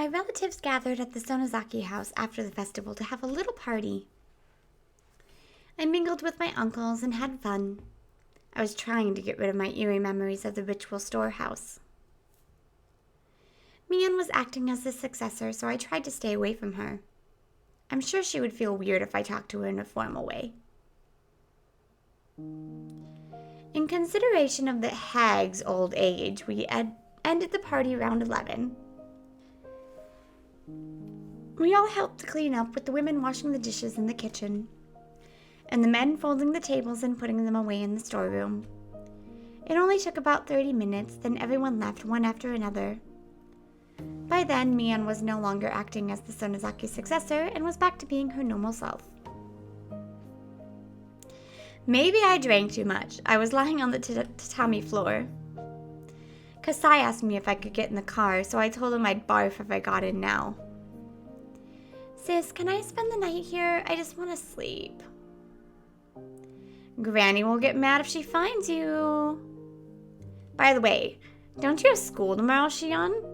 My relatives gathered at the Sonozaki house after the festival to have a little party. I mingled with my uncles and had fun. I was trying to get rid of my eerie memories of the ritual storehouse. Mion was acting as the successor, so I tried to stay away from her. I'm sure she would feel weird if I talked to her in a formal way. In consideration of the hag's old age, we ended the party around 11. We all helped to clean up, with the women washing the dishes in the kitchen, and the men folding the tables and putting them away in the storeroom. It only took about 30 minutes, then everyone left one after another. By then, Mion was no longer acting as the Sonozaki's successor and was back to being her normal self. Maybe I drank too much. I was lying on the tatami floor. Kasai asked me if I could get in the car, so I told him I'd barf if I got in now. Sis, can I spend the night here? I just want to sleep. Granny will get mad if she finds you. By the way, don't you have school tomorrow, Shion?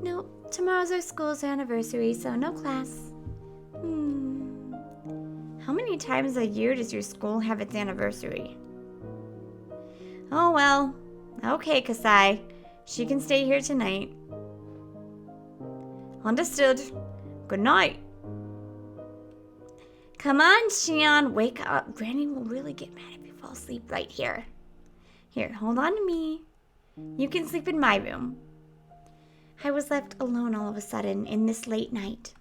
No, tomorrow's our school's anniversary, so no class. How many times a year does your school have its anniversary? Oh well. Okay, Kasai. She can stay here tonight. Understood. Good night. Come on, Shion. Wake up. Granny will really get mad if you fall asleep right here. Here, hold on to me. You can sleep in my room. I was left alone all of a sudden in this late night.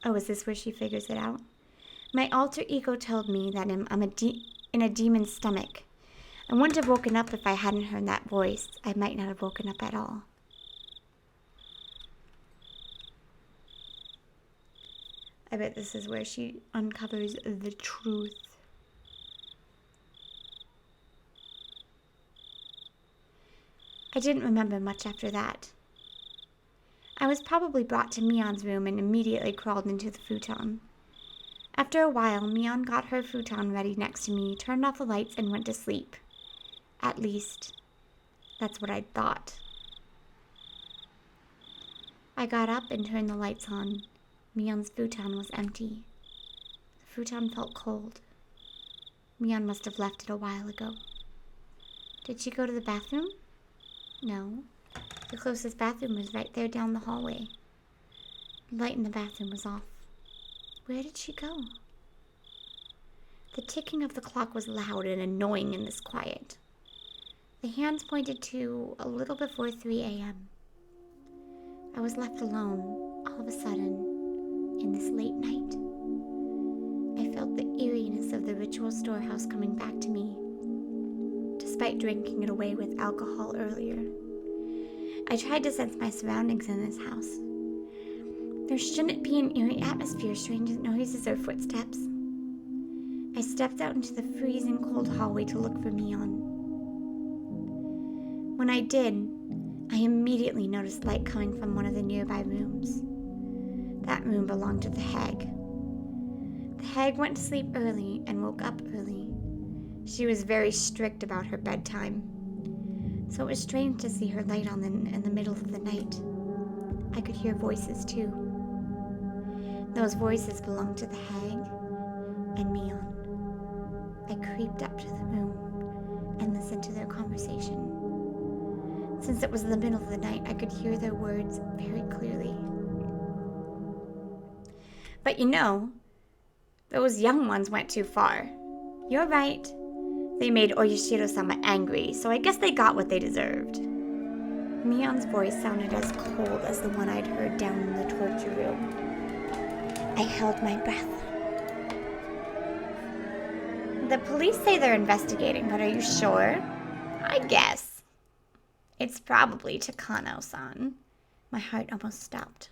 Oh, is this where she figures it out? My alter ego told me that I'm in a demon's stomach. I wouldn't have woken up if I hadn't heard that voice. I might not have woken up at all. I bet this is where she uncovers the truth. I didn't remember much after that. I was probably brought to Mion's room and immediately crawled into the futon. After a while, Mion got her futon ready next to me, turned off the lights, and went to sleep. At least, that's what I'd thought. I got up and turned the lights on. Mion's futon was empty. The futon felt cold. Mion must have left it a while ago. Did she go to the bathroom? No. The closest bathroom was right there down the hallway. The light in the bathroom was off. Where did she go? The ticking of the clock was loud and annoying in this quiet. The hands pointed to a little before 3 a.m. I was left alone, all of a sudden, in this late night. I felt the eeriness of the ritual storehouse coming back to me, despite drinking it away with alcohol earlier. I tried to sense my surroundings in this house. There shouldn't be an eerie atmosphere, strange noises or footsteps. I stepped out into the freezing cold hallway to look for Mion. When I did, I immediately noticed light coming from one of the nearby rooms. That room belonged to the hag. The hag went to sleep early and woke up early. She was very strict about her bedtime, so it was strange to see her light on in the middle of the night. I could hear voices too. Those voices belonged to the hag and Mion. I creeped up to the room and listened to their conversation. Since it was the middle of the night, I could hear their words very clearly. But you know, those young ones went too far. You're right. They made Oyashiro-sama angry, so I guess they got what they deserved. Mion's voice sounded as cold as the one I'd heard down in the torture room. I held my breath. The police say they're investigating, but are you sure? I guess. It's probably Takano-san. My heart almost stopped.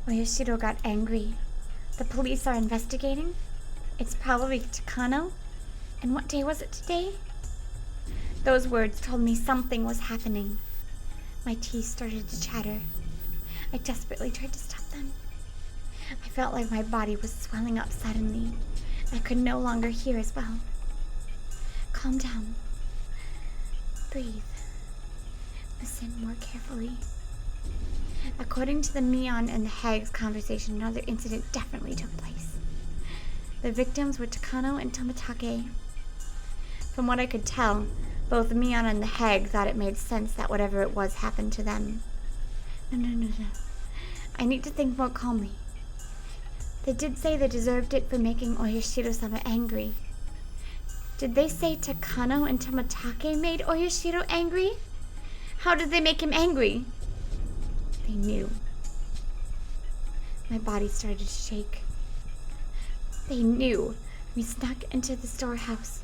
Oyashiro got angry. The police are investigating? It's probably Takano? And what day was it today? Those words told me something was happening. My teeth started to chatter. I desperately tried to stop them. I felt like my body was swelling up suddenly. I could no longer hear as well. Calm down. Breathe. Listen more carefully. According to the Mion and the Hag's conversation, another incident definitely took place. The victims were Takano and Tomitake. From what I could tell, both the Mion and the Hag thought it made sense that whatever it was happened to them. No. I need to think more calmly. They did say they deserved it for making Oyashiro-sama angry. Did they say Takano and Tomitake made Oyashiro angry? How did they make him angry? They knew. My body started to shake. They knew. We snuck into the storehouse.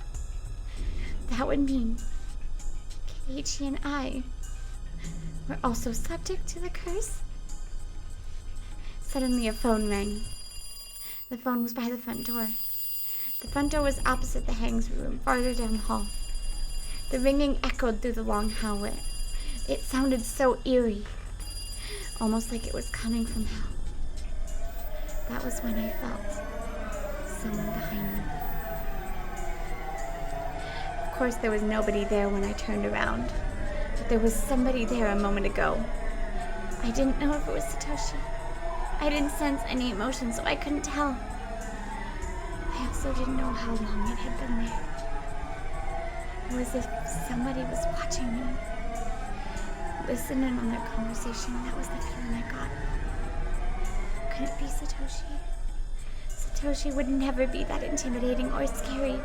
That would mean Keiichi and I were also subject to the curse. Suddenly a phone rang. The phone was by the front door. The front door was opposite the Hang's room, farther down the hall. The ringing echoed through the long hallway. It sounded so eerie, almost like it was coming from hell. That was when I felt someone behind me. Of course, there was nobody there when I turned around, but there was somebody there a moment ago. I didn't know if it was Satoshi. I didn't sense any emotion, so I couldn't tell. I also didn't know how long it had been there. It was as if somebody was watching me, listening on their conversation. That was the feeling I got. Could it be Satoshi? Satoshi would never be that intimidating or scary.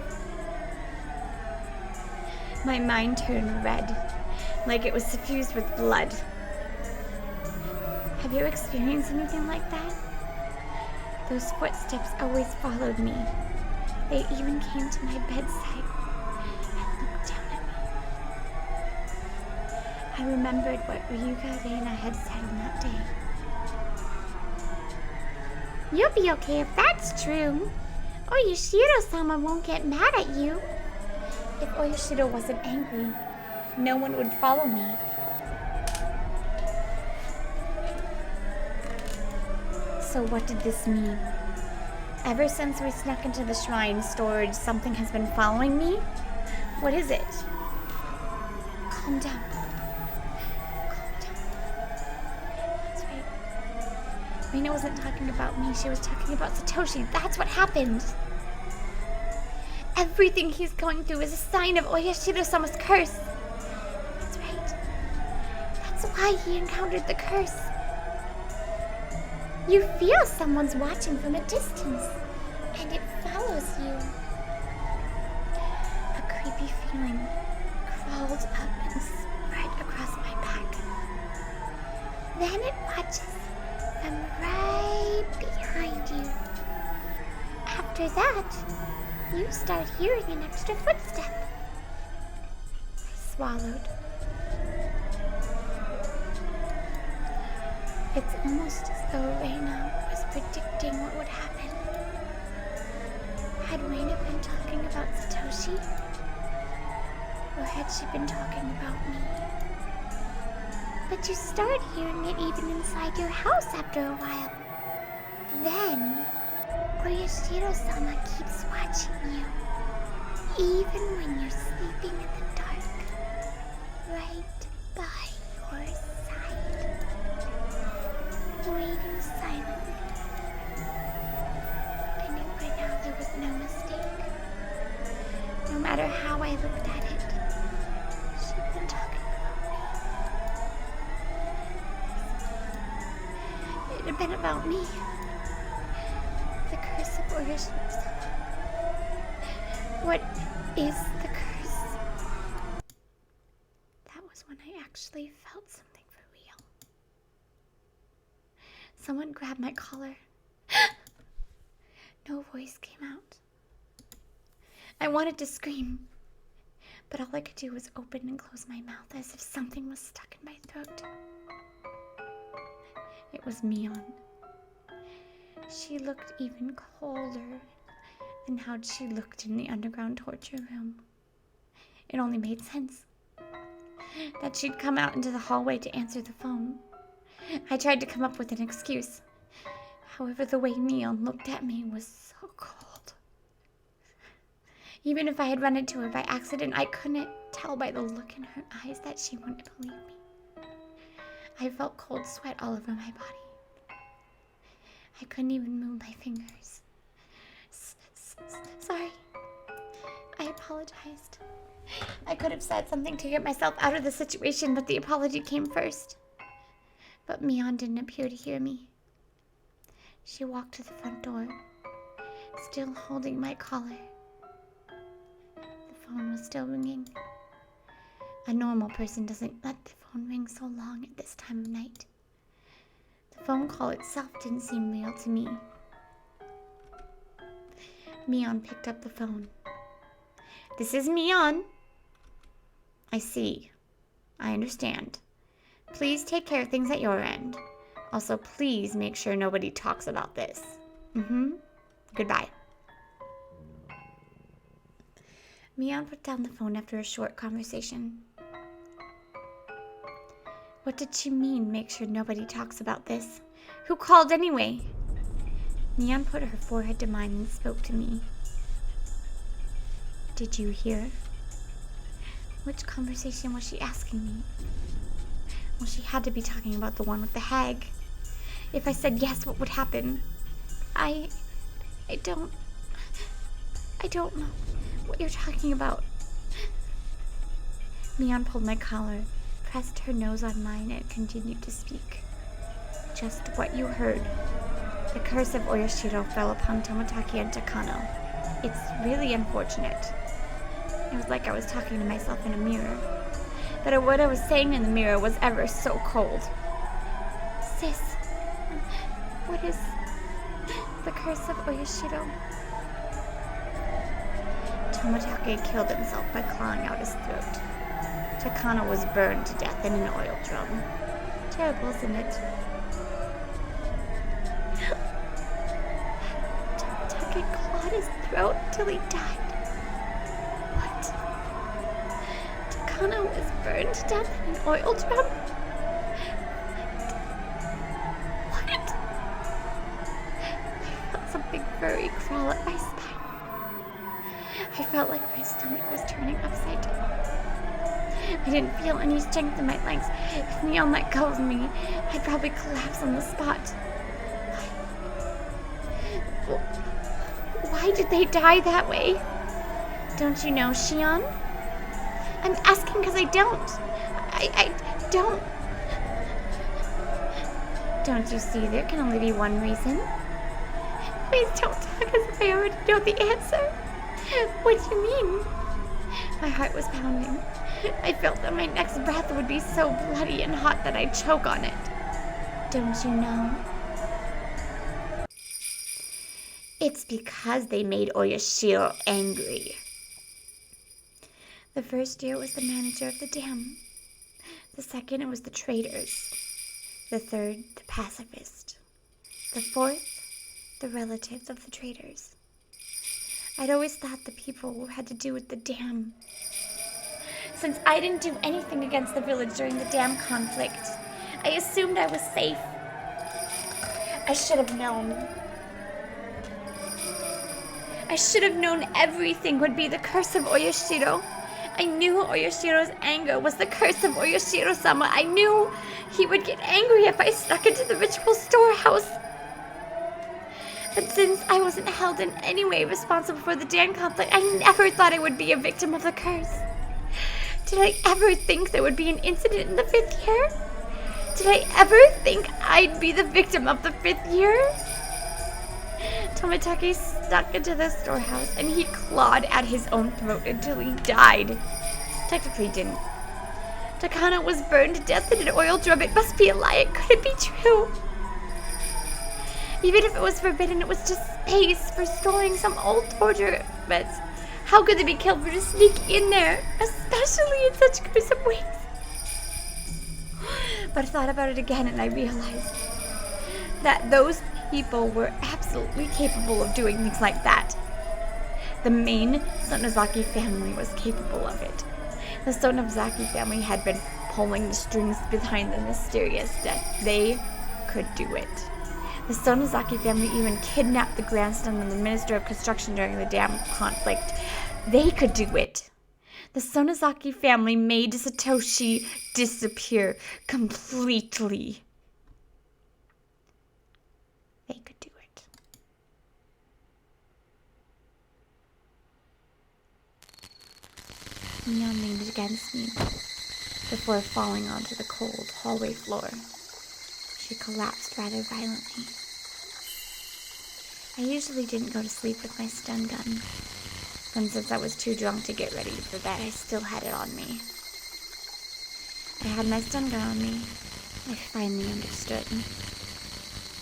My mind turned red, like it was suffused with blood. Have you experienced anything like that? Those footsteps always followed me. They even came to my bedside and looked down at me. I remembered what Ryuga Reina had said on that day. You'll be okay if that's true. Oyashiro-sama won't get mad at you. If Oyashiro wasn't angry, no one would follow me. So what did this mean? Ever since we snuck into the shrine storage, something has been following me? What is it? Calm down. Calm down. That's right. Reina wasn't talking about me, she was talking about Satoshi. That's what happened. Everything he's going through is a sign of Oyashiro-sama's curse. That's right. That's why he encountered the curse. You feel someone's watching from a distance, and it follows you. A creepy feeling crawled up and spread across my back. Then it watches from right behind you. After that, you start hearing an extra footstep. I swallowed. It's almost as though Reina was predicting what would happen. Had Reina been talking about Satoshi? Or had she been talking about me? But you start hearing it even inside your house after a while. Then, Oyashiro-sama keeps watching you, even when you're sleeping in the dark, right by your side, waiting silently. I knew by now there was no mistake. No matter how I looked at it, she'd been talking about me. It had been about me. The curse of Oyashiro-sama. What is the curse? That was when I actually felt something for real. Someone grabbed my collar. No voice came out. I wanted to scream, but all I could do was open and close my mouth as if something was stuck in my throat. It was Mion. She looked even colder than how she looked in the underground torture room. It only made sense that she'd come out into the hallway to answer the phone. I tried to come up with an excuse. However, the way Mion looked at me was so cold. Even if I had run into her by accident, I couldn't tell by the look in her eyes that she wouldn't believe me. I felt cold sweat all over my body. I couldn't even move my fingers. Sorry. I apologized. I could have said something to get myself out of the situation, but the apology came first. But Mion didn't appear to hear me. She walked to the front door, still holding my collar. The phone was still ringing. A normal person doesn't let the phone ring so long at this time of night. The phone call itself didn't seem real to me. Mion picked up the phone. "This is Mion." "I see. I understand. Please take care of things at your end. Also, please make sure nobody talks about this. Goodbye." Mion put down the phone after a short conversation. What did she mean, make sure nobody talks about this? Who called anyway? Mion put her forehead to mine and spoke to me. "Did you hear?" Which conversation was she asking me? Well, she had to be talking about the one with the hag. If I said yes, what would happen? I don't know what you're talking about. Mion pulled my collar, pressed her nose on mine, and continued to speak. "Just what you heard. The curse of Oyashiro fell upon Tomotaki and Takano. It's really unfortunate." It was like I was talking to myself in a mirror. But what I was saying in the mirror was ever so cold. "Sis, what is the curse of Oyashiro?" Tomotaki killed himself by clawing out his throat. Takano was burned to death in an oil drum. Terrible, isn't it? Tomotaki clawed his throat till he died. What? Takano was burned to death in an oil drum? What? I felt something furry crawl up my spine. I felt like my stomach was turning upside down. I didn't feel any strength in my legs. If Mion let go of me, I'd probably collapse on the spot. Why did they die that way? Don't you know, Shion? I'm asking because I don't. I don't. Don't you see there can only be one reason? Please don't talk as if I already know the answer. What do you mean? My heart was pounding. I felt that my next breath would be so bloody and hot that I'd choke on it. Don't you know? It's because they made Oyashiro angry. The first year it was the manager of the dam. The second it was the traders. The third, the pacifist. The fourth, the relatives of the traders. I'd always thought the people who had to do with the dam. Since I didn't do anything against the village during the dam conflict, I assumed I was safe. I should have known. I should have known everything would be the curse of Oyashiro. I knew Oyashiro's anger was the curse of Oyashiro-sama. I knew he would get angry if I snuck into the ritual storehouse. But since I wasn't held in any way responsible for the dam conflict, I never thought I would be a victim of the curse. Did I ever think there would be an incident in the 5th year? Did I ever think I'd be the victim of the 5th year? Tomotaki stuck into the storehouse and he clawed at his own throat until he died. Technically didn't. Takano was burned to death in an oil drum. It must be a lie. It couldn't be true. Even if it was forbidden, it was just space for storing some old torture beds. How could they be killed for just sneaking in there, especially in such gruesome ways? But I thought about it again and I realized that those people were absolutely capable of doing things like that. The main Sonozaki family was capable of it. The Sonozaki family had been pulling the strings behind the mysterious death. They could do it. The Sonozaki family even kidnapped the grandson of the Minister of Construction during the dam conflict They could do it. The Sonozaki family made Satoshi disappear completely. They could do it. Mion leaned against me before falling onto the cold hallway floor. She collapsed rather violently. I usually didn't go to sleep with my stun gun, and since I was too drunk to get ready for bed, I still had it on me. I had my stun gun on me. I finally understood.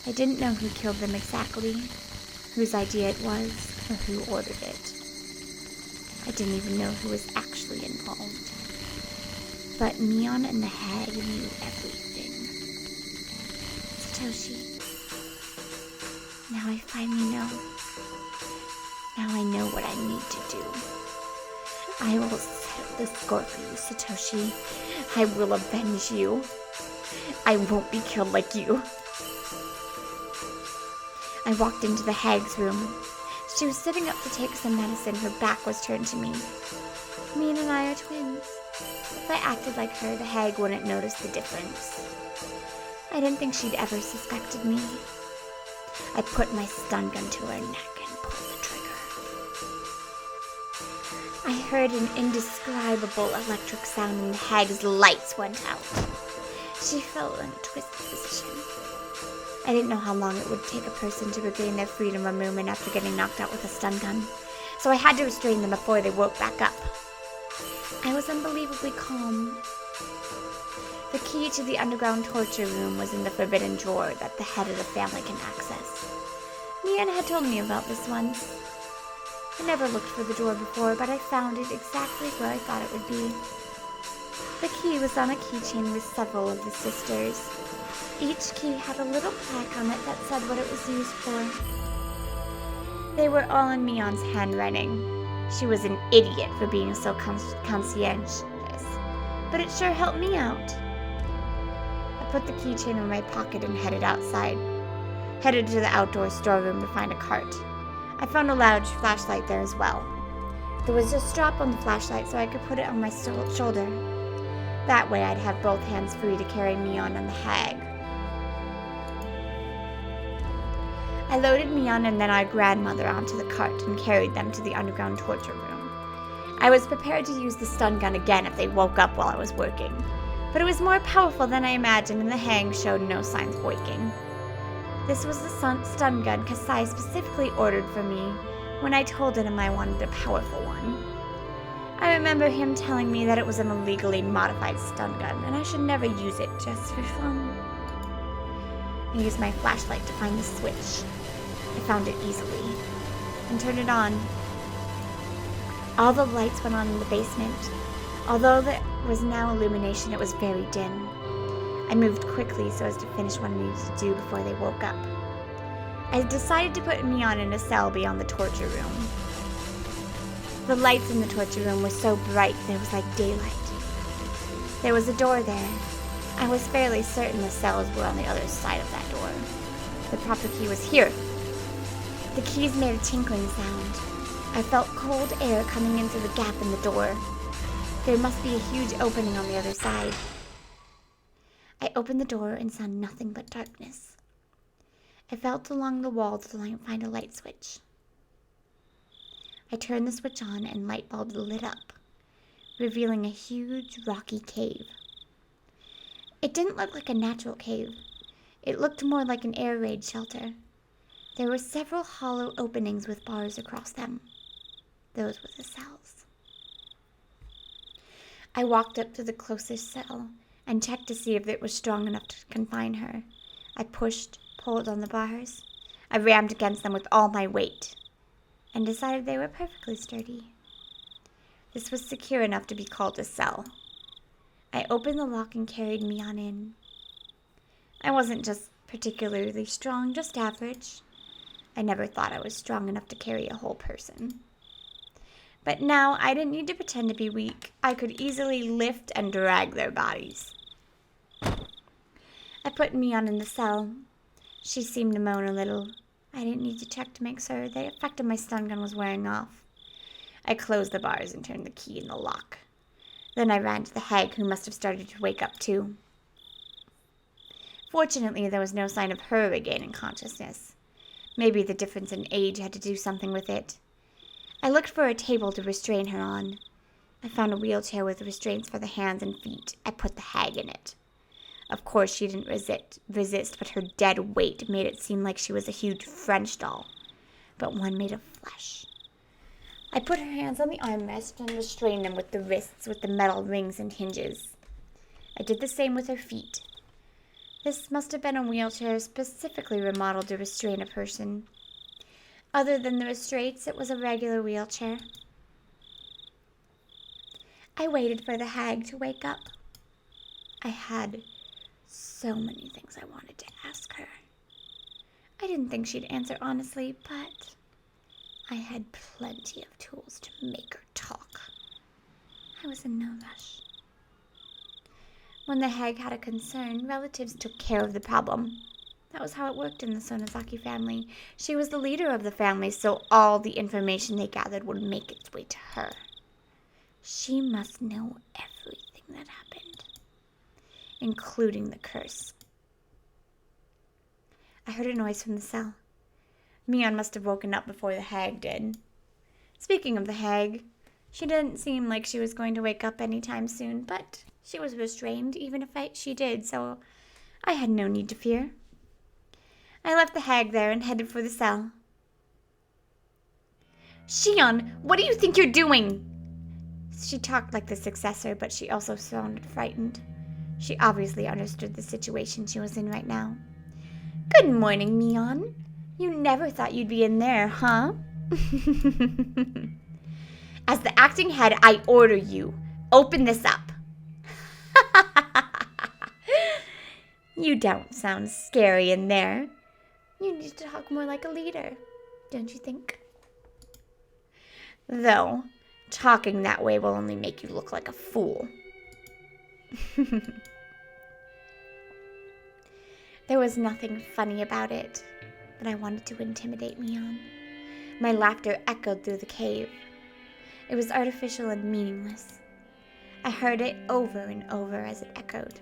I didn't know who killed them exactly, whose idea it was, or who ordered it. I didn't even know who was actually involved. But Mion and the hag knew everything. Satoshi. Now I finally know. Now I know what I need to do. I will settle the score for you, Satoshi. I will avenge you. I won't be killed like you. I walked into the hag's room. She was sitting up to take some medicine. Her back was turned to me. Mion and I are twins. If I acted like her, the hag wouldn't notice the difference. I didn't think she'd ever suspected me. I put my stun gun to her neck and pulled the trigger. I heard an indescribable electric sound and the hag's lights went out. She fell in a twisted position. I didn't know how long it would take a person to regain their freedom of movement after getting knocked out with a stun gun, so I had to restrain them before they woke back up. I was unbelievably calm. The key to the underground torture room was in the forbidden drawer that the head of the family can access. Mion had told me about this once. I never looked for the drawer before, but I found it exactly where I thought it would be. The key was on a keychain with several of the sisters. Each key had a little plaque on it that said what it was used for. They were all in Mion's handwriting. She was an idiot for being so conscientious, but it sure helped me out. I put the keychain in my pocket and headed outside. Headed to the outdoor storeroom to find a cart. I found a large flashlight there as well. There was a strap on the flashlight so I could put it on my shoulder. That way I'd have both hands free to carry Mion and the hag. I loaded Mion and then our grandmother onto the cart and carried them to the underground torture room. I was prepared to use the stun gun again if they woke up while I was working, but it was more powerful than I imagined and the hag showed no signs of waking. This was the stun gun Kasai specifically ordered for me when I told him I wanted a powerful one. I remember him telling me that it was an illegally modified stun gun and I should never use it just for fun. I used my flashlight to find the switch. I found it easily and turned it on. All the lights went on in the basement. Although there was now illumination, it was very dim. I moved quickly so as to finish what I needed to do before they woke up. I decided to put Mion in a cell beyond the torture room. The lights in the torture room were so bright that it was like daylight. There was a door there. I was fairly certain the cells were on the other side of that door. The proper key was here. The keys made a tinkling sound. I felt cold air coming in through the gap in the door. There must be a huge opening on the other side. I opened the door and saw nothing but darkness. I felt along the wall to find a light switch. I turned the switch on and light bulbs lit up, revealing a huge rocky cave. It didn't look like a natural cave. It looked more like an air raid shelter. There were several hollow openings with bars across them. Those were the cells. I walked up to the closest cell and checked to see if it was strong enough to confine her. I pulled on the bars. I rammed against them with all my weight and decided they were perfectly sturdy. This was secure enough to be called a cell. I opened the lock and carried Mion in. I wasn't just particularly strong, just average. I never thought I was strong enough to carry a whole person. But now I didn't need to pretend to be weak. I could easily lift and drag their bodies. I put Mion in the cell. She seemed to moan a little. I didn't need to check to make sure the effect of my stun gun was wearing off. I closed the bars and turned the key in the lock. Then I ran to the hag, who must have started to wake up too. Fortunately, there was no sign of her regaining consciousness. Maybe the difference in age had to do something with it. I looked for a table to restrain her on. I found a wheelchair with restraints for the hands and feet. I put the hag in it. Of course, she didn't resist, but her dead weight made it seem like she was a huge French doll, but one made of flesh. I put her hands on the armrest and restrained them with the wrists with the metal rings and hinges. I did the same with her feet. This must have been a wheelchair specifically remodeled to restrain a person. Other than the restraints, it was a regular wheelchair. I waited for the hag to wake up. I had so many things I wanted to ask her. I didn't think she'd answer honestly, but I had plenty of tools to make her talk. I was in no rush. When the hag had a concern, relatives took care of the problem. That was how it worked in the Sonozaki family. She was the leader of the family, so all the information they gathered would make its way to her. She must know everything that happened, including the curse. I heard a noise from the cell. Mion must have woken up before the hag did. Speaking of the hag, she didn't seem like she was going to wake up anytime soon, but she was restrained even if she did, so I had no need to fear. I left the hag there and headed for the cell. Shion, what do you think you're doing? She talked like the successor, but she also sounded frightened. She obviously understood the situation she was in right now. Good morning, Mion. You never thought you'd be in there, huh? As the acting head, I order you, open this up. You don't sound scary in there. You need to talk more like a leader, don't you think? Though, talking that way will only make you look like a fool. There was nothing funny about it, but I wanted to intimidate Mion. My laughter echoed through the cave. It was artificial and meaningless. I heard it over and over as it echoed.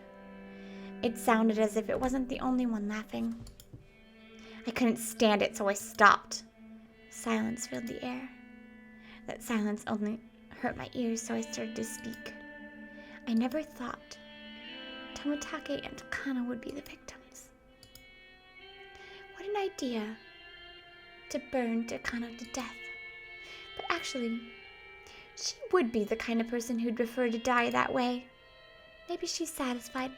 It sounded as if it wasn't the only one laughing. I couldn't stand it, so I stopped. Silence filled the air. That silence only hurt my ears, so I started to speak. I never thought Tomitake and Takana would be the victims. What an idea to burn Takana to death. But actually, she would be the kind of person who'd prefer to die that way. Maybe she's satisfied,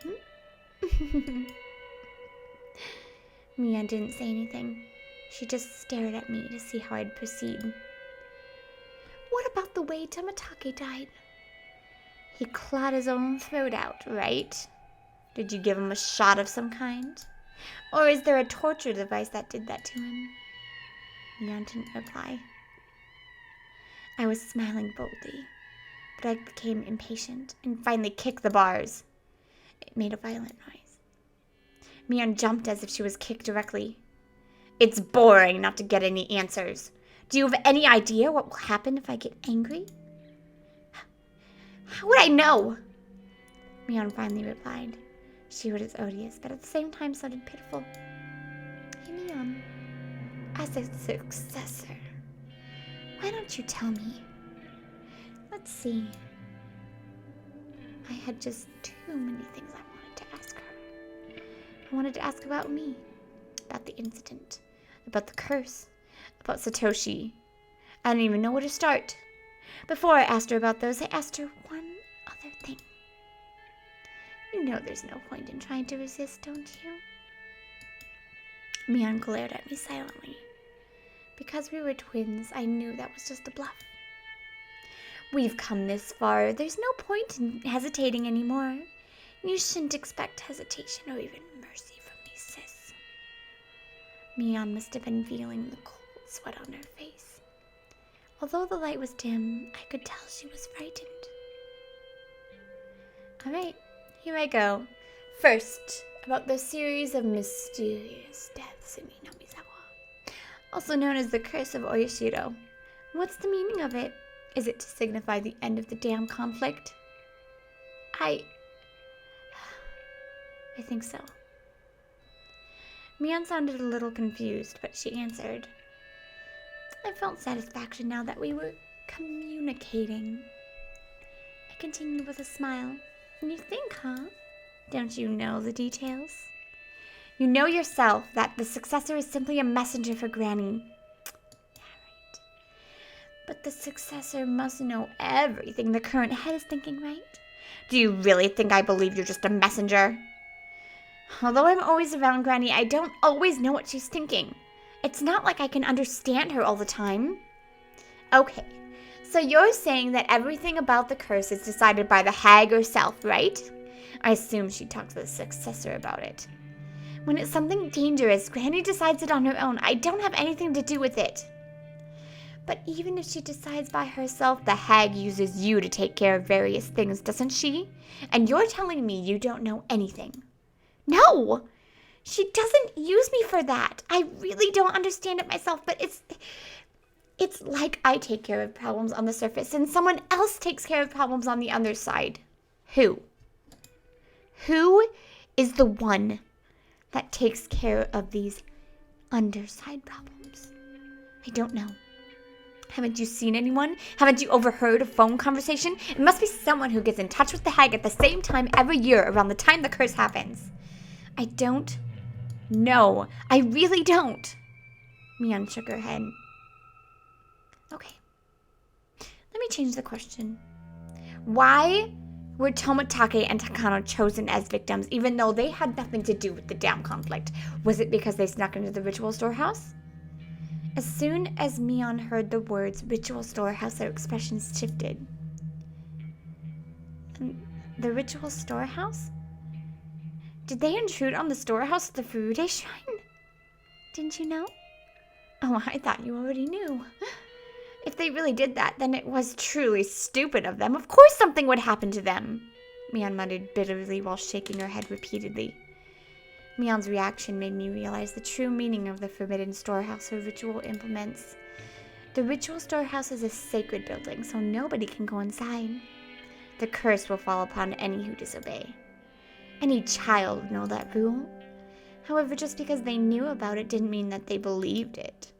Mia didn't say anything. She just stared at me to see how I'd proceed. What about the way Tomitake died? He clawed his own throat out, right? Did you give him a shot of some kind? Or is there a torture device that did that to him? Mia didn't reply. I was smiling boldly, but I became impatient and finally kicked the bars. It made a violent noise. Mion jumped as if she was kicked directly. It's boring not to get any answers. Do you have any idea what will happen if I get angry? How would I know? Mion finally replied. She was odious, but at the same time sounded pitiful. Hey, Mion, as a successor, why don't you tell me? Let's see. I had just too many things I wanted to ask her. I wanted to ask about me, about the incident, about the curse, about Satoshi. I didn't even know where to start. Before I asked her about those, I asked her one other thing. You know there's no point in trying to resist, don't you? Mion glared at me silently. Because we were twins, I knew that was just a bluff. We've come this far. There's no point in hesitating anymore. You shouldn't expect hesitation or even mercy from me, sis. Mion must have been feeling the cold sweat on her face. Although the light was dim, I could tell she was frightened. All right, here I go. First, about the series of mysterious deaths in Hinamizawa, also known as the Curse of Oyashiro. What's the meaning of it? Is it to signify the end of the damn conflict? I think so. Mion sounded a little confused, but she answered. I felt satisfaction now that we were communicating. I continued with a smile. You think, huh? Don't you know the details? You know yourself that the successor is simply a messenger for Granny. Yeah, right. But the successor must know everything the current head is thinking, right? Do you really think I believe you're just a messenger? Although I'm always around Granny, I don't always know what she's thinking. It's not like I can understand her all the time. Okay, so you're saying that everything about the curse is decided by the hag herself, right? I assume she talked to the successor about it. When it's something dangerous, Granny decides it on her own. I don't have anything to do with it. But even if she decides by herself, the hag uses you to take care of various things, doesn't she? And you're telling me you don't know anything. No! She doesn't use me for that. I really don't understand it myself, but it's like I take care of problems on the surface and someone else takes care of problems on the other side. Who? Who is the one that takes care of these underside problems? I don't know. Haven't you seen anyone? Haven't you overheard a phone conversation? It must be someone who gets in touch with the hag at the same time every year around the time the curse happens. I don't know. I really don't. Mion shook her head. Okay. Let me change the question. Why were Toмотake and Takano chosen as victims even though they had nothing to do with the damn conflict? Was it because they snuck into the ritual storehouse? As soon as Mion heard the words ritual storehouse, their expressions shifted. The ritual storehouse? Did they intrude on the storehouse at the Furude Shrine? Didn't you know? Oh, I thought you already knew. If they really did that, then it was truly stupid of them. Of course something would happen to them. Mion muttered bitterly while shaking her head repeatedly. Mion's reaction made me realize the true meaning of the forbidden storehouse her ritual implements. The ritual storehouse is a sacred building, so nobody can go inside. The curse will fall upon any who disobey. Any child would know that rule. However, just because they knew about it didn't mean that they believed it.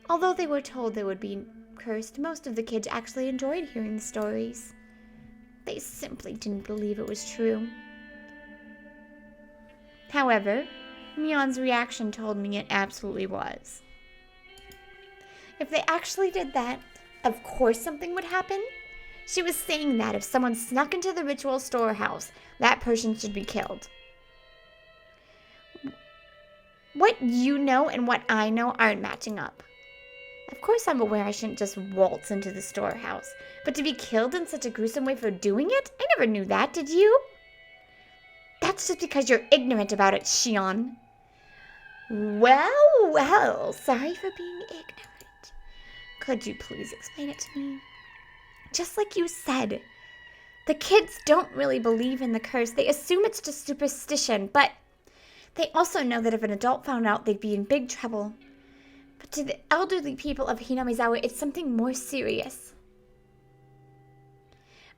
Although they were told they would be cursed, most of the kids actually enjoyed hearing the stories. They simply didn't believe it was true. However, Mion's reaction told me it absolutely was. If they actually did that, of course something would happen. She was saying that if someone snuck into the ritual storehouse, that person should be killed. What you know and what I know aren't matching up. Of course I'm aware I shouldn't just waltz into the storehouse, but to be killed in such a gruesome way for doing it? I never knew that, did you? That's just because you're ignorant about it, Shion. Well, sorry for being ignorant. Could you please explain it to me? Just like you said, the kids don't really believe in the curse. They assume it's just superstition, but they also know that if an adult found out, they'd be in big trouble. But to the elderly people of Hinamizawa, it's something more serious.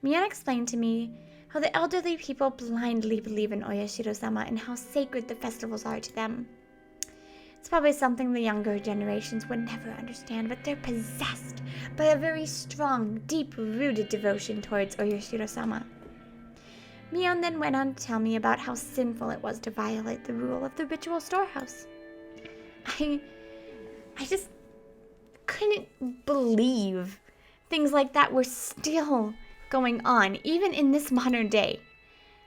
Mion explained to me how the elderly people blindly believe in Oyashiro-sama and how sacred the festivals are to them. It's probably something the younger generations would never understand, but they're possessed by a very strong, deep-rooted devotion towards Oyashiro-sama. Mion then went on to tell me about how sinful it was to violate the rule of the ritual storehouse. I just couldn't believe things like that were still going on, even in this modern day.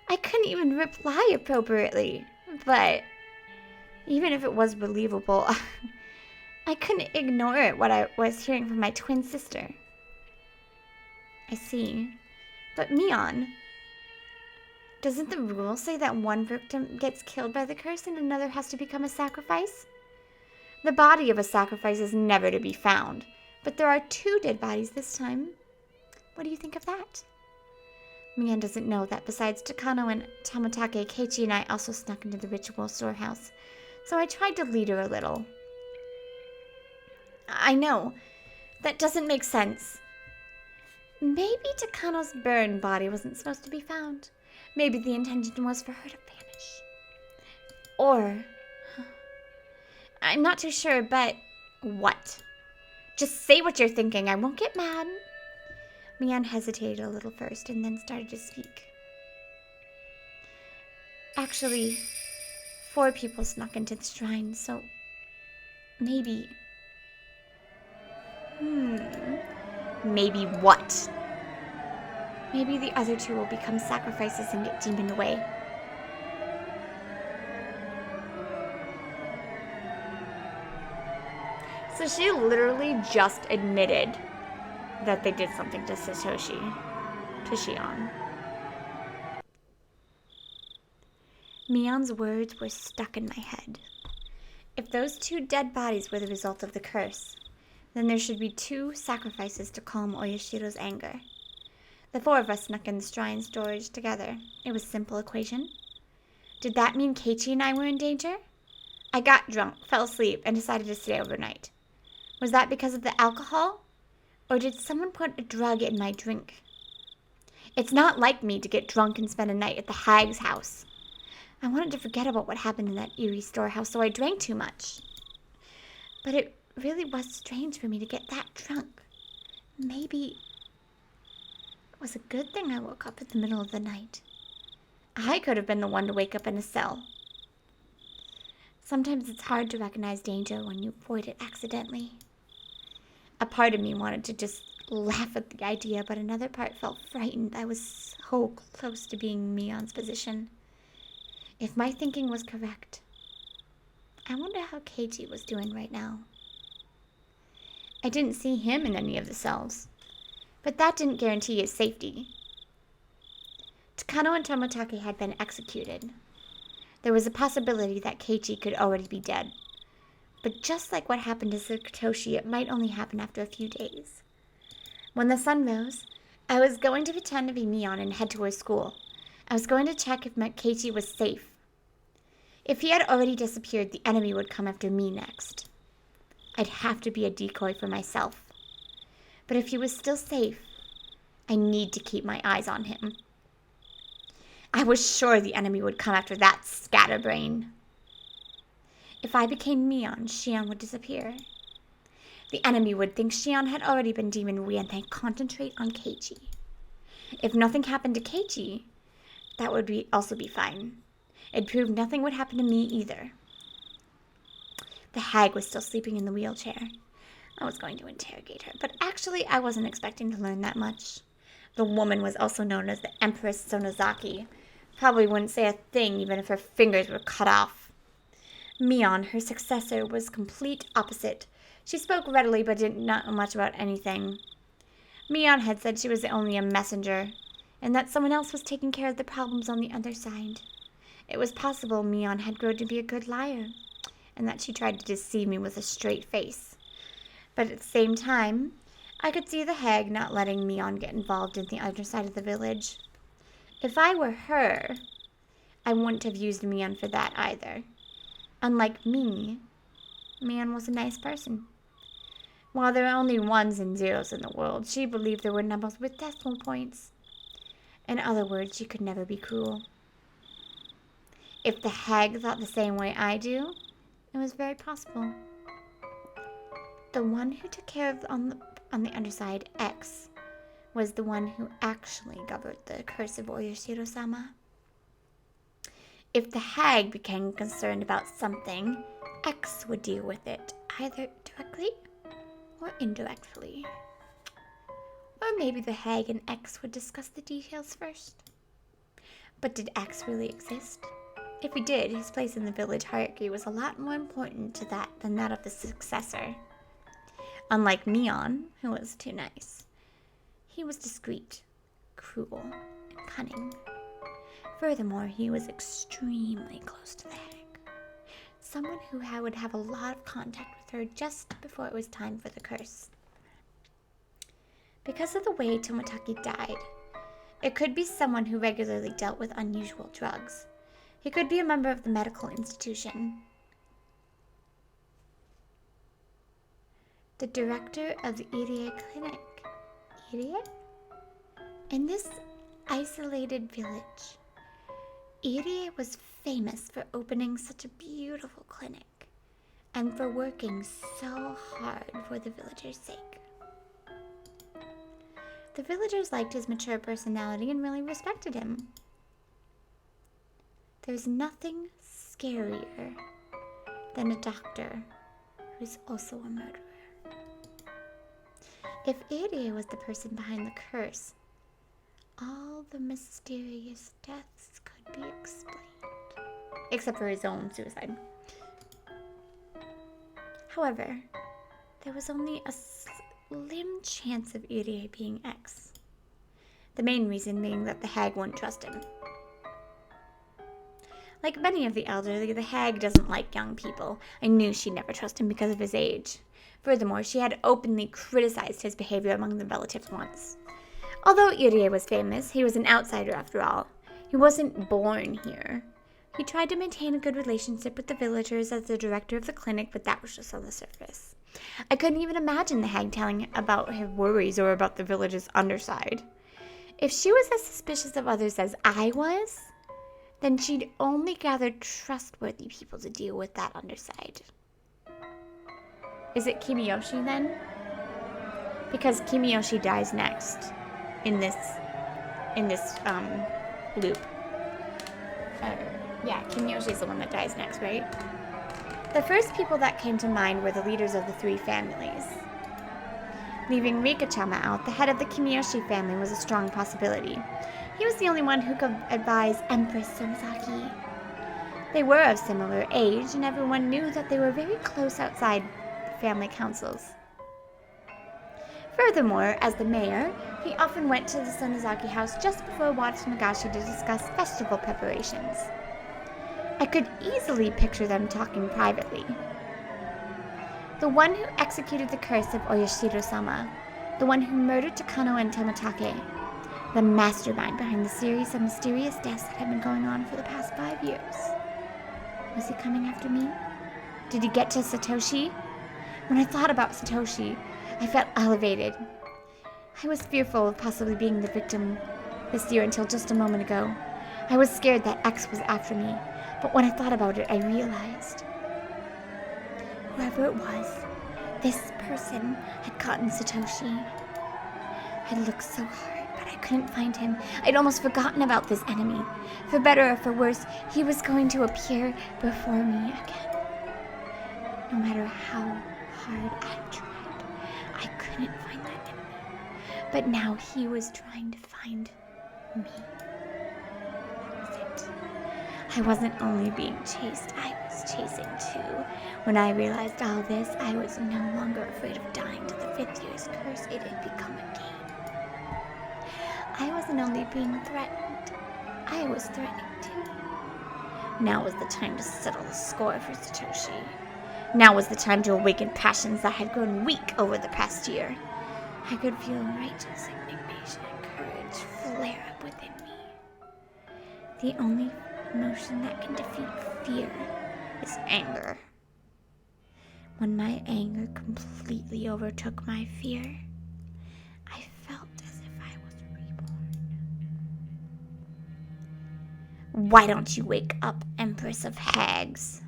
I couldn't even reply appropriately, but even if it was believable, I couldn't ignore what I was hearing from my twin sister. I see. But Mion, doesn't the rule say that one victim gets killed by the curse and another has to become a sacrifice? The body of a sacrifice is never to be found, but there are 2 dead bodies this time. What do you think of that? Mion doesn't know that besides Takano and Toмотake, Keiichi and I also snuck into the ritual storehouse, so I tried to lead her a little. I know. That doesn't make sense. Maybe Takano's burned body wasn't supposed to be found. Maybe the intention was for her to vanish. Or, I'm not too sure, but what? Just say what you're thinking. I won't get mad. Mian hesitated a little first and then started to speak. Actually, 4 people snuck into the shrine, so maybe. Maybe what? Maybe the other 2 will become sacrifices and get demoned away. So she literally just admitted that they did something to Shion. Mion's words were stuck in my head. If those 2 dead bodies were the result of the curse, then there should be 2 sacrifices to calm Oyashiro's anger. The 4 of us snuck in the shrine storage together. It was a simple equation. Did that mean Keiichi and I were in danger? I got drunk, fell asleep, and decided to stay overnight. Was that because of the alcohol? Or did someone put a drug in my drink? It's not like me to get drunk and spend a night at the hag's house. I wanted to forget about what happened in that eerie storehouse, so I drank too much. But it really was strange for me to get that drunk. Maybe it was a good thing I woke up in the middle of the night. I could have been the one to wake up in a cell. Sometimes it's hard to recognize danger when you avoid it accidentally. A part of me wanted to just laugh at the idea, but another part felt frightened. I was so close to being Mion's position. If my thinking was correct, I wonder how Keiichi was doing right now. I didn't see him in any of the cells, but that didn't guarantee his safety. Takano and Tomotaki had been executed. There was a possibility that Keiichi could already be dead. But just like what happened to Satoshi, it might only happen after a few days. When the sun rose, I was going to pretend to be Mion and head towards school. I was going to check if Keiichi was safe. If he had already disappeared, the enemy would come after me next. I'd have to be a decoy for myself. But if he was still safe, I need to keep my eyes on him. I was sure the enemy would come after that scatterbrain. If I became Mion, Shion would disappear. The enemy would think Shion had already been demoned away and then concentrate on Keiichi. If nothing happened to Keiichi, that would also be fine. It proved nothing would happen to me either. The hag was still sleeping in the wheelchair. I was going to interrogate her, but actually I wasn't expecting to learn that much. The woman was also known as the Empress Sonozaki. Probably wouldn't say a thing even if her fingers were cut off. Mion, her successor, was complete opposite. She spoke readily but didn't know much about anything. Mion had said she was only a messenger, and that someone else was taking care of the problems on the other side. It was possible Mion had grown to be a good liar, and that she tried to deceive me with a straight face. But at the same time, I could see the hag not letting Mion get involved in the other side of the village. If I were her, I wouldn't have used Mion for that either. Unlike me, Mion was a nice person. While there are only ones and zeros in the world, she believed there were numbers with decimal points. In other words, she could never be cruel. If the hag thought the same way I do, it was very possible. The one who took care of on the underside, X, was the one who actually governed the curse of Oyashiro-sama. If the hag became concerned about something, X would deal with it, either directly or indirectly. Or maybe the hag and X would discuss the details first. But did X really exist? If he did, his place in the village hierarchy was a lot more important to that than that of the successor. Unlike Mion, who was too nice, he was discreet, cruel, and cunning. Furthermore, he was extremely close to the hag. Someone who would have a lot of contact with her just before it was time for the curse. Because of the way Tomotaki died, it could be someone who regularly dealt with unusual drugs. He could be a member of the medical institution. The director of the Irie Clinic. Irie? In this isolated village, Irie was famous for opening such a beautiful clinic and for working so hard for the villagers' sake. The villagers liked his mature personality and really respected him. There's nothing scarier than a doctor who's also a murderer. If Irie was the person behind the curse, all the mysterious deaths could be explained. Except for his own suicide. However, there was only a slim chance of Irie being X. The main reason being that the hag wouldn't trust him. Like many of the elderly, the hag doesn't like young people. I knew she'd never trust him because of his age. Furthermore, she had openly criticized his behavior among the relatives once. Although Irie was famous, he was an outsider after all. He wasn't born here. He tried to maintain a good relationship with the villagers as the director of the clinic, but that was just on the surface. I couldn't even imagine the hag telling about her worries or about the village's underside. If she was as suspicious of others as I was, then she'd only gather trustworthy people to deal with that underside. Is it Kimiyoshi then? Because Kimiyoshi dies next in this loop. Yeah, Kimiyoshi's the one that dies next, right? The first people that came to mind were the leaders of the three families. Leaving Rika-chama out, the head of the Kimiyoshi family was a strong possibility. He was the only one who could advise Empress Sonozaki. They were of similar age, and everyone knew that they were very close outside the family councils. Furthermore, as the mayor, he often went to the Sonozaki house just before Watanagashi to discuss festival preparations. I could easily picture them talking privately. The one who executed the curse of Oyashiro-sama, the one who murdered Takano and Tomitake, the mastermind behind the series of mysterious deaths that had been going on for the past 5 years. Was he coming after me? Did he get to Satoshi? When I thought about Satoshi, I felt elevated. I was fearful of possibly being the victim this year until just a moment ago. I was scared that X was after me, but when I thought about it, I realized. Whoever it was, this person had gotten Satoshi. I looked so hard, but I couldn't find him. I'd almost forgotten about this enemy. For better or for worse, he was going to appear before me again. No matter how hard I tried, I couldn't find that enemy. But now he was trying to find me. That was it. I wasn't only being chased, I was chasing too. When I realized all this, I was no longer afraid of dying to the 5th year's curse. It had become a game. I wasn't only being threatened, I was threatening too. Now was the time to settle the score for Satoshi. Now was the time to awaken passions that had grown weak over the past year. I could feel righteous indignation and courage flare up within me. The only emotion that can defeat fear is anger. When my anger completely overtook my fear, I felt as if I was reborn. Why don't you wake up, Empress of Hags?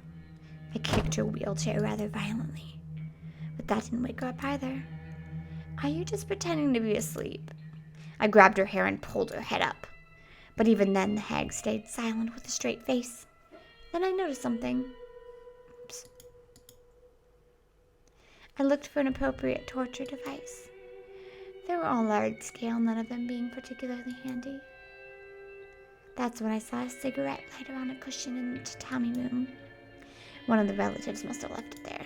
I kicked her wheelchair rather violently, but that didn't wake her up either. Are you just pretending to be asleep? I grabbed her hair and pulled her head up. But even then, the hag stayed silent with a straight face. Then I noticed something. Oops. I looked for an appropriate torture device. They were all large scale, none of them being particularly handy. That's when I saw a cigarette lighter on a cushion in the tatami room. One of the relatives must have left it there.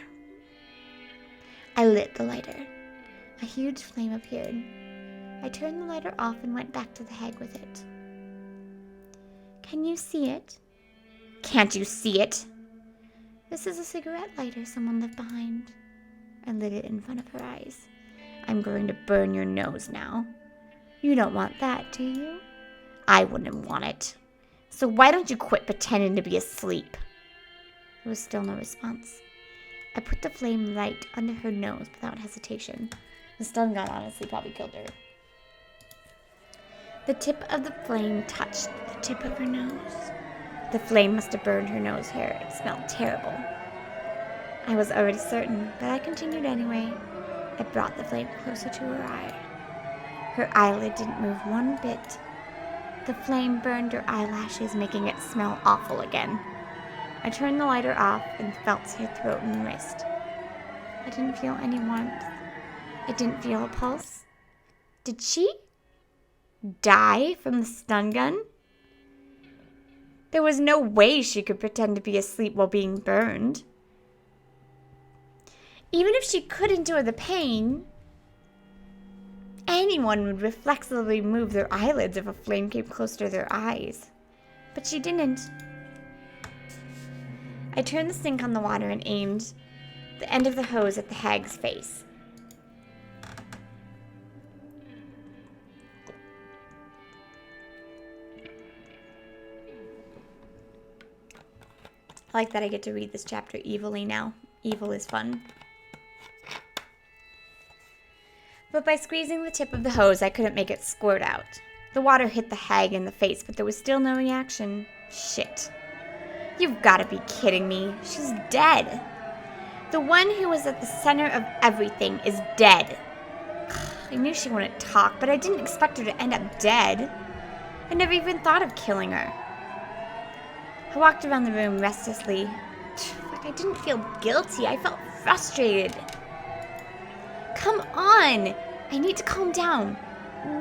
I lit the lighter. A huge flame appeared. I turned the lighter off and went back to the hag with it. Can you see it? Can't you see it? This is a cigarette lighter someone left behind. I lit it in front of her eyes. I'm going to burn your nose now. You don't want that, do you? I wouldn't want it. So why don't you quit pretending to be asleep? There was still no response. I put the flame right under her nose without hesitation. The stun gun honestly probably killed her. The tip of the flame touched the tip of her nose. The flame must have burned her nose hair. It smelled terrible. I was already certain, but I continued anyway. I brought the flame closer to her eye. Her eyelid didn't move one bit. The flame burned her eyelashes, making it smell awful again. I turned the lighter off and felt her throat and wrist. I didn't feel any warmth. I didn't feel a pulse. Did she die from the stun gun? There was no way she could pretend to be asleep while being burned. Even if she could endure the pain, anyone would reflexively move their eyelids if a flame came close to their eyes. But she didn't. I turned the sink on the water and aimed the end of the hose at the hag's face. I like that I get to read this chapter evilly now. Evil is fun. But by squeezing the tip of the hose, I couldn't make it squirt out. The water hit the hag in the face, but there was still no reaction. Shit. You've got to be kidding me. She's dead. The one who was at the center of everything is dead. I knew she wouldn't talk, but I didn't expect her to end up dead. I never even thought of killing her. I walked around the room restlessly. I didn't feel guilty. I felt frustrated. Come on! I need to calm down.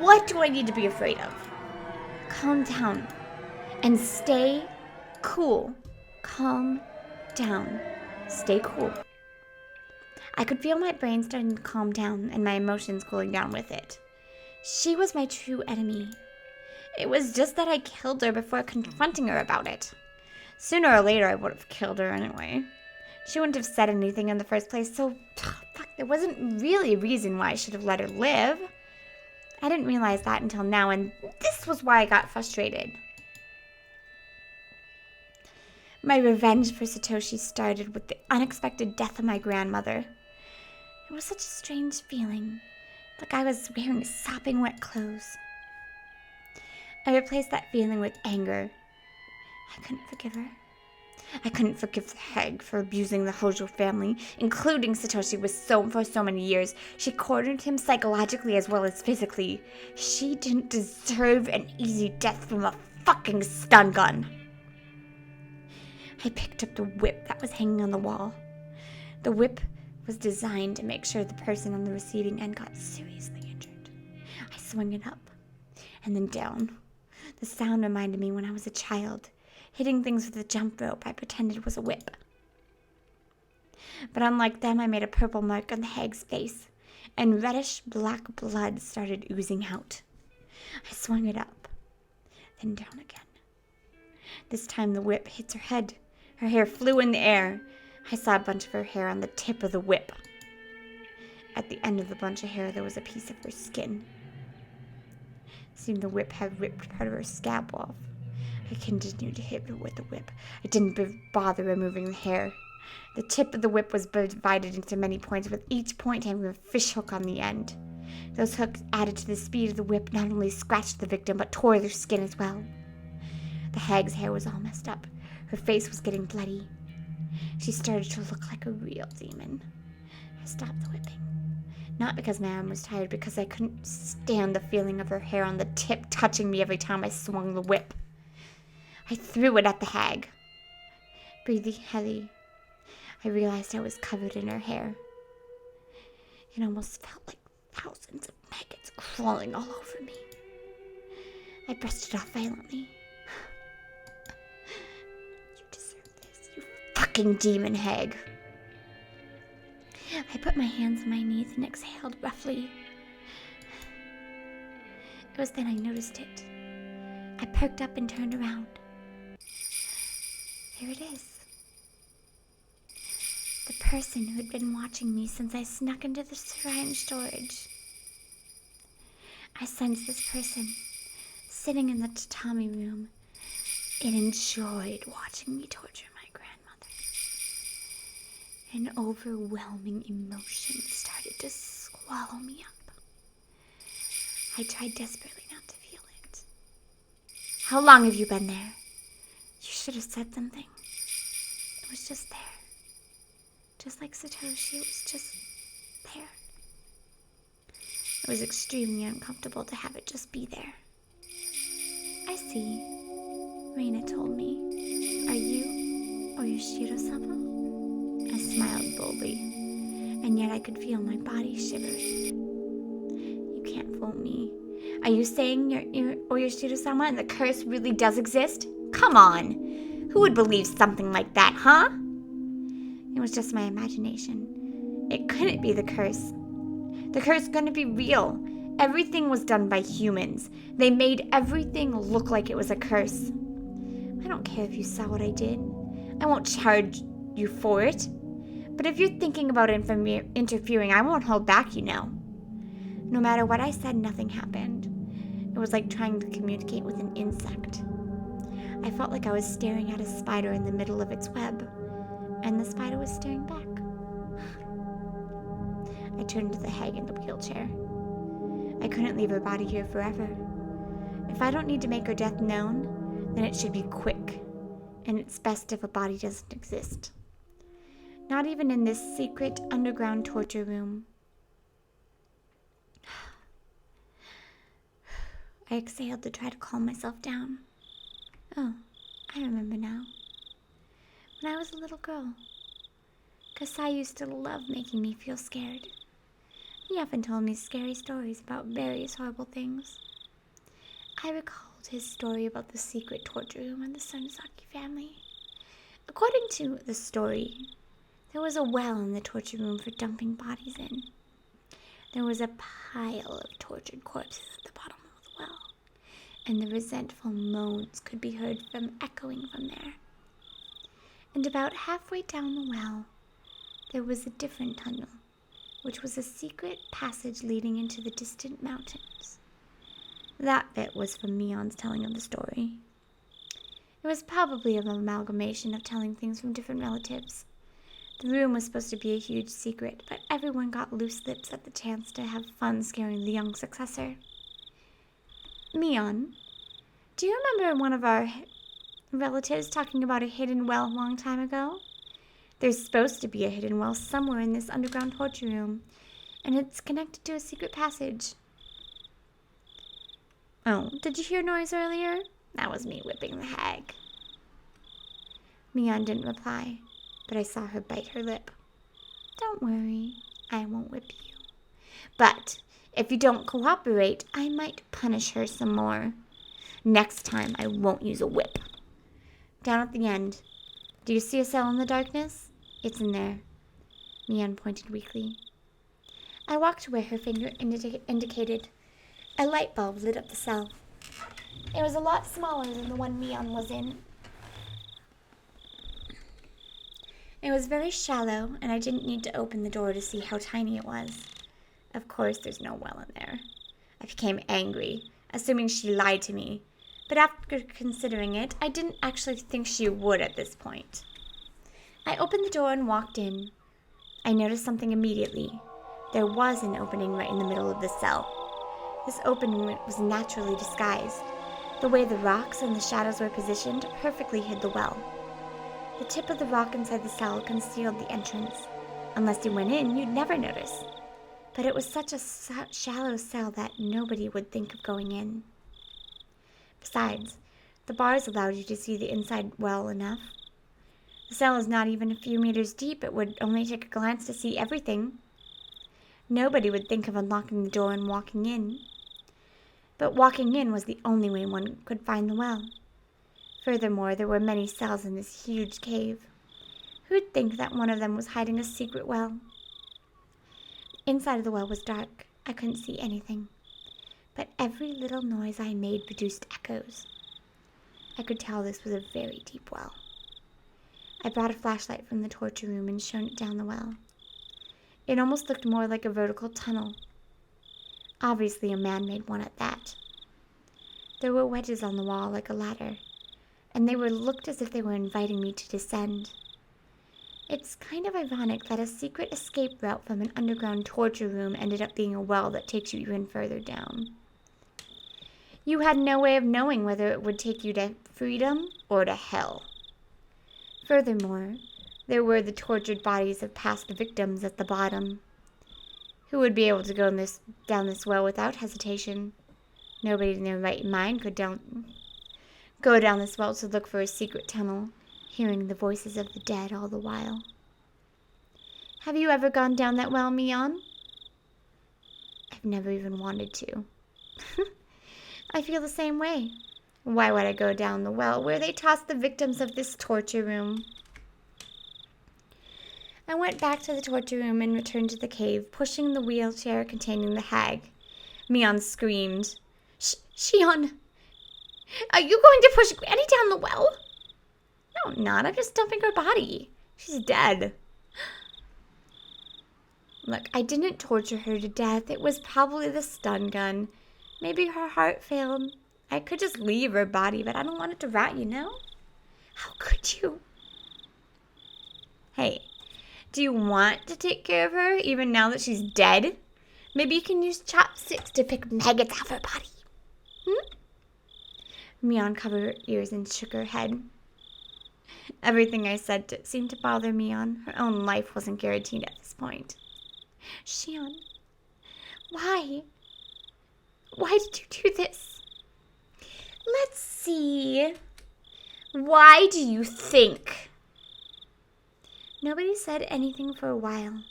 What do I need to be afraid of? Calm down. And stay cool. Calm down. Stay cool. I could feel my brain starting to calm down and my emotions cooling down with it. She was my true enemy. It was just that I killed her before confronting her about it. Sooner or later, I would have killed her anyway. She wouldn't have said anything in the first place, so there wasn't really a reason why I should have let her live. I didn't realize that until now, and this was why I got frustrated. My revenge for Satoshi started with the unexpected death of my grandmother. It was such a strange feeling, like I was wearing sopping wet clothes. I replaced that feeling with anger. I couldn't forgive her. I couldn't forgive the hag for abusing the Hojo family, including Satoshi for so many years. She cornered him psychologically as well as physically. She didn't deserve an easy death from a fucking stun gun. I picked up the whip that was hanging on the wall. The whip was designed to make sure the person on the receiving end got seriously injured. I swung it up and then down. The sound reminded me when I was a child. Hitting things with a jump rope, I pretended it was a whip. But unlike them, I made a purple mark on the hag's face, and reddish black blood started oozing out. I swung it up, then down again. This time the whip hit her head. Her hair flew in the air. I saw a bunch of her hair on the tip of the whip. At the end of the bunch of hair, there was a piece of her skin. It seemed the whip had ripped part of her scalp off. I continued to hit her with the whip. I didn't bother removing the hair. The tip of the whip was divided into many points, with each point having a fish hook on the end. Those hooks, added to the speed of the whip, not only scratched the victim, but tore their skin as well. The hag's hair was all messed up. Her face was getting bloody. She started to look like a real demon. I stopped the whipping. Not because my arm was tired, because I couldn't stand the feeling of her hair on the tip touching me every time I swung the whip. I threw it at the hag. Breathing heavy, I realized I was covered in her hair. It almost felt like thousands of maggots crawling all over me. I brushed it off violently. You deserve this, you fucking demon hag. I put my hands on my knees and exhaled roughly. It was then I noticed it. I perked up and turned around. There it is. The person who had been watching me since I snuck into the shrine storage. I sensed this person sitting in the tatami room. It enjoyed watching me torture my grandmother. An overwhelming emotion started to swallow me up. I tried desperately not to feel it. How long have you been there? You should have said something. It was just there. Just like Satoshi, it was just there. It was extremely uncomfortable to have it just be there. I see. Reina told me. Are you Oyashiro-sama? I smiled boldly, and yet I could feel my body shivering. You can't fool me. Are you saying you're Oyashiro-sama and the curse really does exist? Come on! Who would believe something like that, huh? It was just my imagination. It couldn't be the curse. The curse couldn't be real. Everything was done by humans. They made everything look like it was a curse. I don't care if you saw what I did. I won't charge you for it. But if you're thinking about interfering, I won't hold back, you know. No matter what I said, nothing happened. It was like trying to communicate with an insect. I felt like I was staring at a spider in the middle of its web, and the spider was staring back. I turned to the hag in the wheelchair. I couldn't leave her body here forever. If I don't need to make her death known, then it should be quick, and it's best if a body doesn't exist. Not even in this secret underground torture room. I exhaled to try to calm myself down. Oh, I remember now. When I was a little girl, Kasai used to love making me feel scared. He often told me scary stories about various horrible things. I recalled his story about the secret torture room and the Sonozaki family. According to the story, there was a well in the torture room for dumping bodies in. There was a pile of tortured corpses at the bottom of the well, and the resentful moans could be heard echoing from there. And about halfway down the well, there was a different tunnel, which was a secret passage leading into the distant mountains. That bit was from Mion's telling of the story. It was probably an amalgamation of telling things from different relatives. The room was supposed to be a huge secret, but everyone got loose lips at the chance to have fun scaring the young successor. Mion, do you remember one of our relatives talking about a hidden well a long time ago? There's supposed to be a hidden well somewhere in this underground torture room, and it's connected to a secret passage. Oh, did you hear noise earlier? That was me whipping the hag. Mion didn't reply, but I saw her bite her lip. Don't worry, I won't whip you. But if you don't cooperate, I might punish her some more. Next time, I won't use a whip. Down at the end, do you see a cell in the darkness? It's in there. Mion pointed weakly. I walked to where her finger indicated. A light bulb lit up the cell. It was a lot smaller than the one Mion was in. It was very shallow, and I didn't need to open the door to see how tiny it was. Of course, there's no well in there. I became angry, assuming she lied to me. But after considering it, I didn't actually think she would at this point. I opened the door and walked in. I noticed something immediately. There was an opening right in the middle of the cell. This opening was naturally disguised. The way the rocks and the shadows were positioned perfectly hid the well. The tip of the rock inside the cell concealed the entrance. Unless you went in, you'd never notice. But it was such a shallow cell that nobody would think of going in. Besides, the bars allowed you to see the inside well enough. The cell is not even a few meters deep. It would only take a glance to see everything. Nobody would think of unlocking the door and walking in. But walking in was the only way one could find the well. Furthermore, there were many cells in this huge cave. Who'd think that one of them was hiding a secret well? Inside of the well was dark. I couldn't see anything. But every little noise I made produced echoes. I could tell this was a very deep well. I brought a flashlight from the torture room and shone it down the well. It almost looked more like a vertical tunnel. Obviously a man-made one at that. There were wedges on the wall like a ladder, and they looked as if they were inviting me to descend. It's kind of ironic that a secret escape route from an underground torture room ended up being a well that takes you even further down. You had no way of knowing whether it would take you to freedom or to hell. Furthermore, there were the tortured bodies of past victims at the bottom. Who would be able to go down this well without hesitation? Nobody in their right mind could go down this well to look for a secret tunnel, hearing the voices of the dead all the while. Have you ever gone down that well, Mion? I've never even wanted to. I feel the same way. Why would I go down the well where they tossed the victims of this torture room? I went back to the torture room and returned to the cave, pushing the wheelchair containing the hag. Mion screamed. Shion! Are you going to push Granny down the well? No, I'm not. I'm just dumping her body. She's dead. Look, I didn't torture her to death. It was probably the stun gun. Maybe her heart failed. I could just leave her body, but I don't want it to rot, you know? How could you? Hey, do you want to take care of her, even now that she's dead? Maybe you can use chopsticks to pick maggots off her body. Mion covered her ears and shook her head. Everything I said seemed to bother Mion. Her own life wasn't guaranteed at this point. Shion, why? Why did you do this? Let's see. Why do you think? Nobody said anything for a while,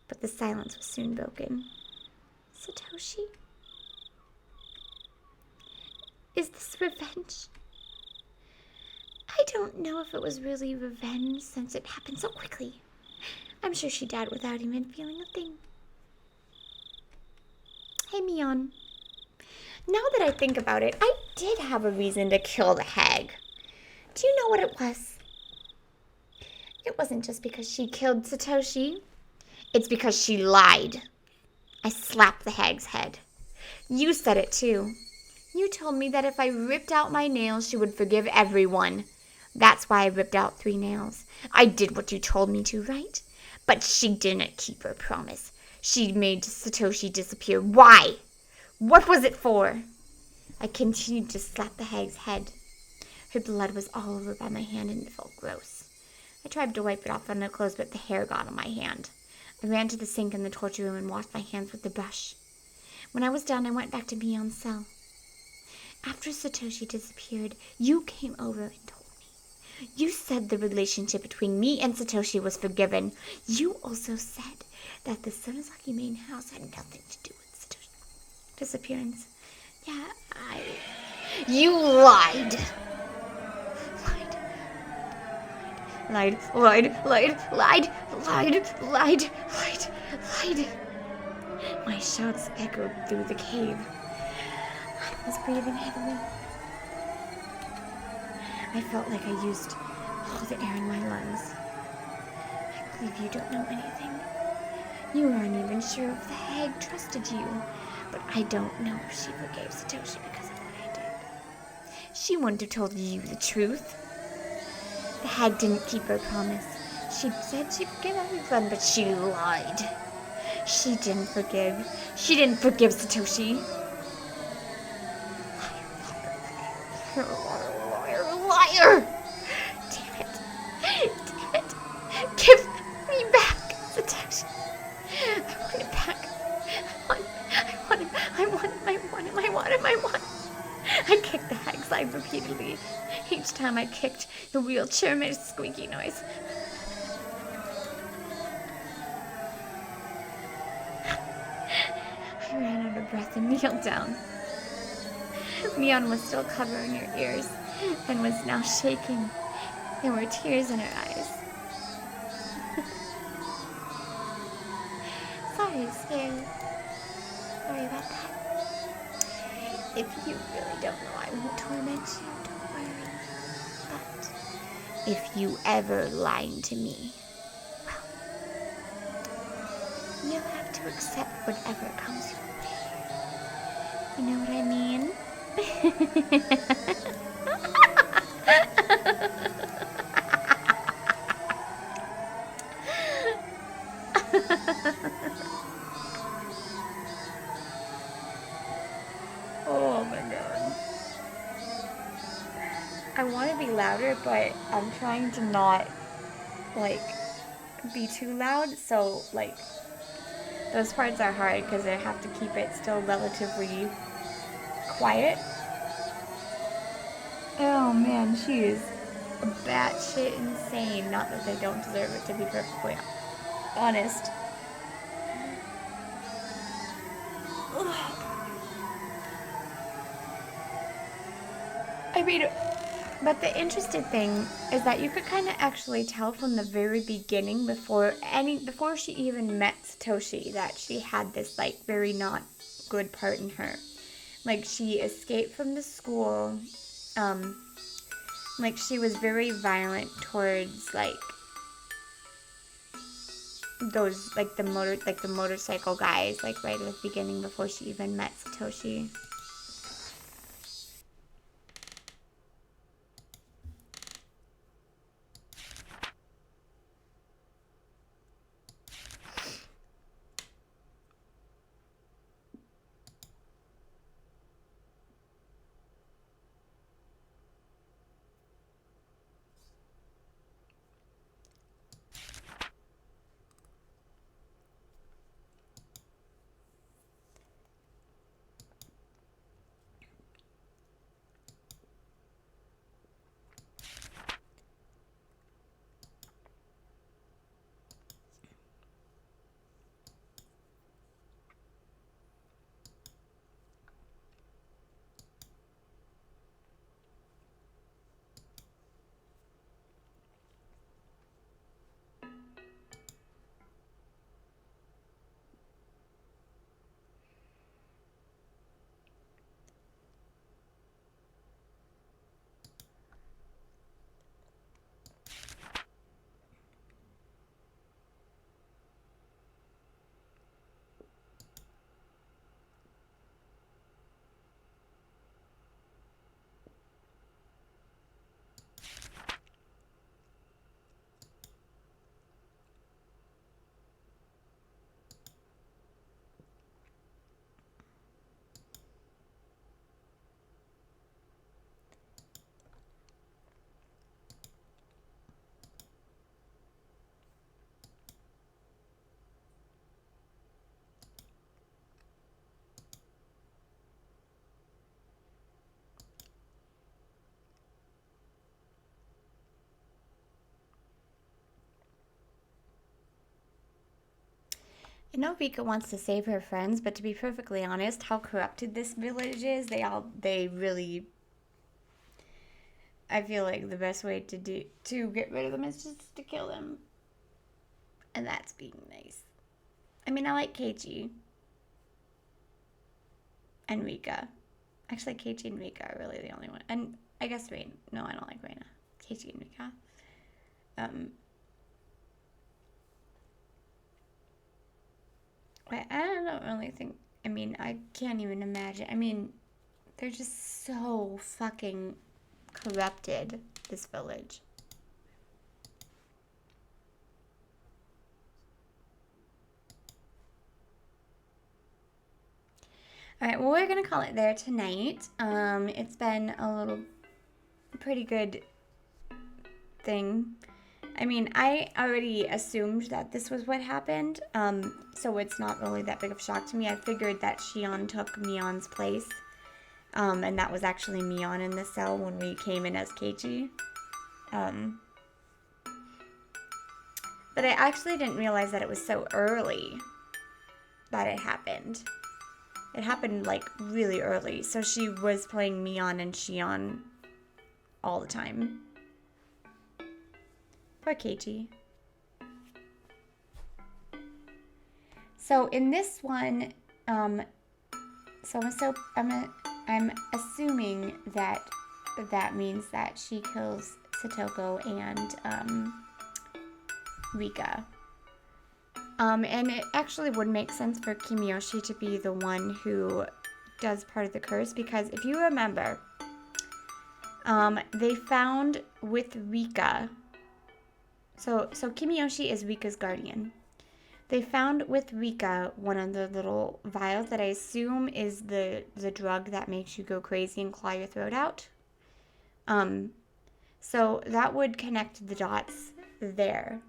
but the silence was soon broken. Satoshi? Is this revenge? I don't know if it was really revenge since it happened so quickly. I'm sure she died without even feeling a thing. Hey, Mion. Now that I think about it, I did have a reason to kill the hag. Do you know what it was? It wasn't just because she killed Satoshi. It's because she lied. I slapped the hag's head. You said it too. You told me that if I ripped out my nails, she would forgive everyone. That's why I ripped out 3 nails. I did what you told me to, right? But she didn't keep her promise. She made Satoshi disappear. Why? What was it for? I continued to slap the hag's head. Her blood was all over by my hand and it felt gross. I tried to wipe it off on the clothes, but the hair got on my hand. I ran to the sink in the torture room and washed my hands with the brush. When I was done, I went back to Mion's cell. After Satoshi disappeared, you came over and told me. You said the relationship between me and Satoshi was forgiven. You also said that the Sonozaki main house had nothing to do with Satoshi's disappearance. Yeah, You lied! Lied. My shouts echoed through the cave. I was breathing heavily. I felt like I used all the air in my lungs. I believe you don't know anything. You aren't even sure if the hag trusted you, but I don't know if she forgave Satoshi because of what I did. She wouldn't have told you the truth. The hag didn't keep her promise. She said she'd forgive everyone, but she lied. She didn't forgive. She didn't forgive Satoshi. Liar! Damn it. Give me back, Satoshi. I want it back. I want him. I kicked the hag's side repeatedly. Each time I kicked, the wheelchair made a squeaky noise. I ran out of breath and kneeled down. Mion was still covering her ears and was now shaking. There were tears in her eyes. Sorry, scared. Sorry about that. If you really don't know, I won't torment you, don't worry. But if you ever lie to me, well, you'll have to accept whatever comes your way. You know what I mean? Oh my god. I want to be louder, but I'm trying to not, like, be too loud. So, like, those parts are hard because I have to keep it still relatively quiet. Oh man, she is batshit insane. Not that they don't deserve it, to be perfectly honest. I mean, but the interesting thing is that you could kind of actually tell from the very beginning, before she even met Satoshi, that she had this like very not good part in her. Like she escaped from the school. Like she was very violent towards like those like the motorcycle guys, like right at the beginning before she even met Satoshi. I know Vika wants to save her friends, but to be perfectly honest, how corrupted this village is, they really, I feel like the best way to get rid of them is just to kill them. And that's being nice. I mean, I like Keiichi and Rika. Actually, Keiichi and Rika are really the only one. And I guess Rain. No, I don't like Reina. Keiichi and Rika. I don't really think. I mean, I can't even imagine. I mean, they're just so fucking corrupted, this village. Alright, well, we're gonna call it there tonight. It's been a little pretty good thing. I mean, I already assumed that this was what happened, so it's not really that big of a shock to me. I figured that Shion took Mion's place, and that was actually Mion in the cell when we came in as Keiichi. But I actually didn't realize that it was so early that it happened. It happened, like, really early, so she was playing Mion and Shion all the time. Poor Keiichi. So in this one, I'm assuming that means that she kills Satoko and Rika. And it actually would make sense for Kimiyoshi to be the one who does part of the curse, because if you remember, they found with Rika. So Kimiyoshi is Rika's guardian. They found with Rika one of the little vials that I assume is the drug that makes you go crazy and claw your throat out. So that would connect the dots there.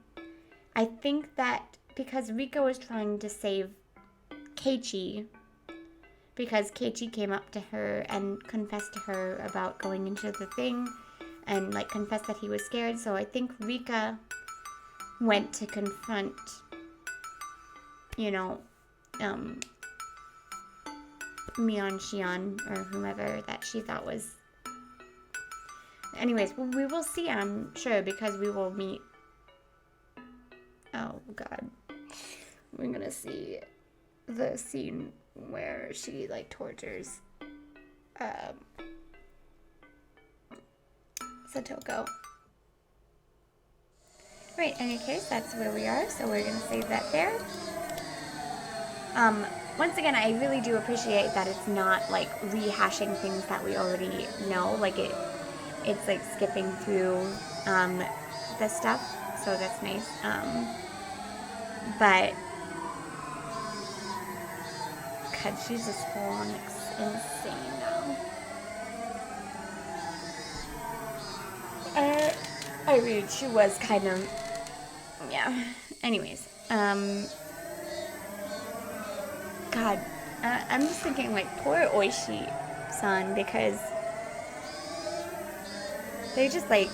I think that because Rika was trying to save Keiichi, because Keiichi came up to her and confessed to her about going into the thing and like confessed that he was scared. So I think Rika went to confront, Mion Shion or whomever that she thought was. Anyways, we will see, I'm sure, because we will meet. Oh god, we're gonna see the scene where she like tortures Satoko. Right, in any case, that's where we are, so we're gonna save that there. Once again, I really do appreciate that it's not like rehashing things that we already know. Like it's like skipping through the stuff, so that's nice. But God, she's just full on insane now. I mean, she was kind of, yeah. Anyways, God, I'm just thinking like poor Oishi-san, because they just like,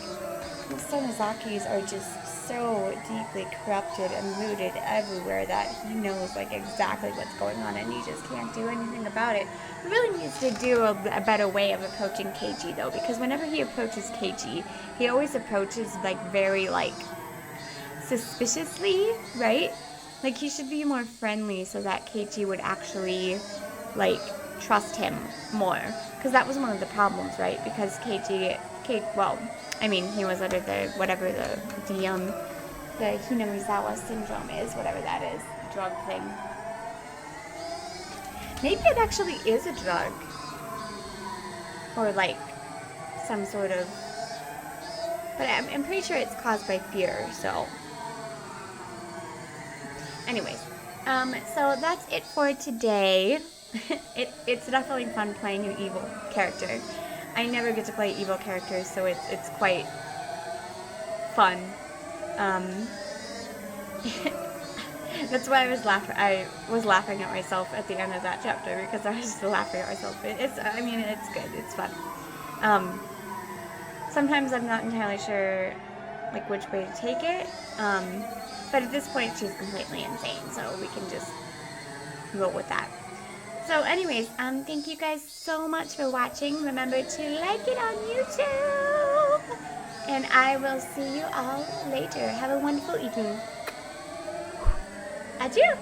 the Sonozakis are just so deeply corrupted and rooted everywhere that he knows like exactly what's going on and he just can't do anything about it. He really needs to do a better way of approaching Keiichi though, because whenever he approaches Keiichi, he always approaches like very like suspiciously, right? Like he should be more friendly so that Keiichi would actually like trust him more, because that was one of the problems, right? Because well, I mean, he was under the whatever the Hinamizawa syndrome is, whatever that is, drug thing. Maybe it actually is a drug, or like some sort of. But I'm pretty sure it's caused by fear. So, anyways, so that's it for today. It's definitely fun playing an evil character. I never get to play evil characters, so it's quite fun. That's why I was laughing at myself at the end of that chapter, because I was just laughing at myself. It's good. It's fun. Sometimes I'm not entirely sure like which way to take it. But at this point she's completely insane, so we can just roll with that. So anyways, thank you guys so much for watching. Remember to like it on YouTube. And I will see you all later. Have a wonderful evening. Adieu!